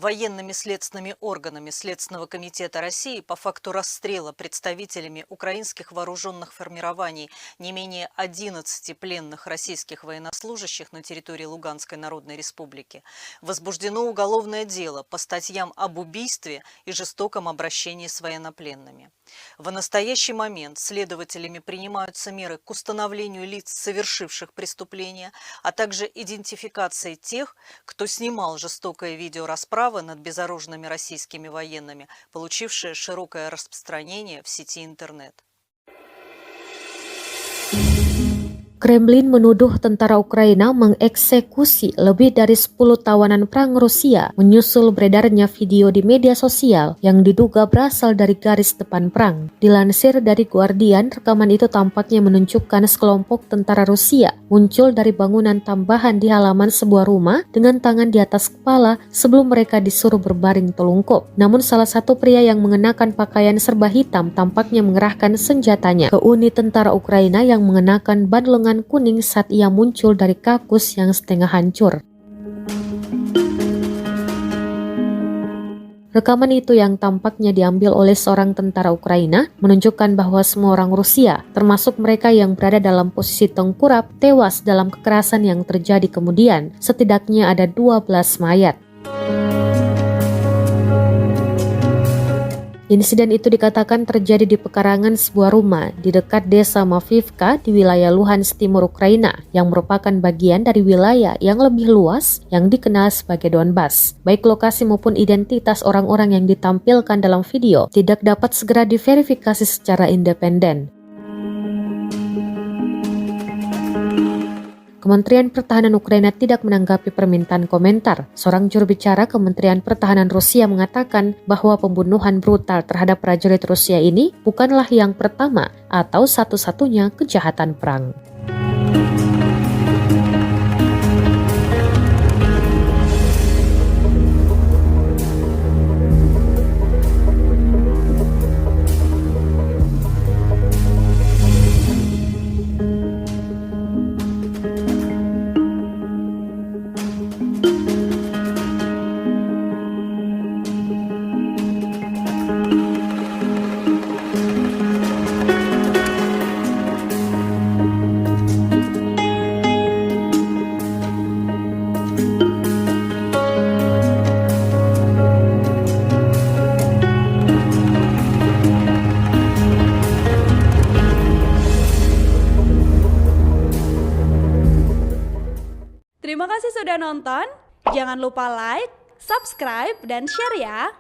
военными следственными органами Следственного комитета России по факту расстрела представителями украинских вооруженных формирований не менее 11 пленных российских военнослужащих на территории Луганской Народной Республики возбуждено уголовное дело по статьям об убийстве и жестоком обращении с военнопленными. В настоящий момент следователями принимаются меры к установлению лиц, совершивших преступления, а также идентификации тех, кто снимал жестокое видео расправы над безоружными российскими военными, получившее широкое распространение в сети интернет. Kremlin menuduh tentara Ukraina mengeksekusi lebih dari 10 tawanan perang Rusia menyusul beredarnya video di media sosial yang diduga berasal dari garis depan perang. Dilansir dari Guardian, rekaman itu tampaknya menunjukkan sekelompok tentara Rusia muncul dari bangunan tambahan di halaman sebuah rumah dengan tangan di atas kepala sebelum mereka disuruh berbaring telungkup. Namun salah satu pria yang mengenakan pakaian serba hitam tampaknya mengerahkan senjatanya ke unit tentara Ukraina yang mengenakan ban lengan kuning saat ia muncul dari kakus yang setengah hancur. Rekaman itu yang tampaknya diambil oleh seorang tentara Ukraina menunjukkan bahwa semua orang Rusia, termasuk mereka yang berada dalam posisi tengkurap, tewas dalam kekerasan yang terjadi kemudian. Setidaknya ada 12 mayat. Insiden itu dikatakan terjadi di pekarangan sebuah rumah di dekat desa Mavivka di wilayah Luhansk Timur Ukraina yang merupakan bagian dari wilayah yang lebih luas yang dikenal sebagai Donbas. Baik lokasi maupun identitas orang-orang yang ditampilkan dalam video tidak dapat segera diverifikasi secara independen. Kementerian Pertahanan Ukraina tidak menanggapi permintaan komentar. Seorang juru bicara Kementerian Pertahanan Rusia mengatakan bahwa pembunuhan brutal terhadap prajurit Rusia ini bukanlah yang pertama atau satu-satunya kejahatan perang. Terima kasih sudah nonton, jangan lupa like, subscribe, dan share ya!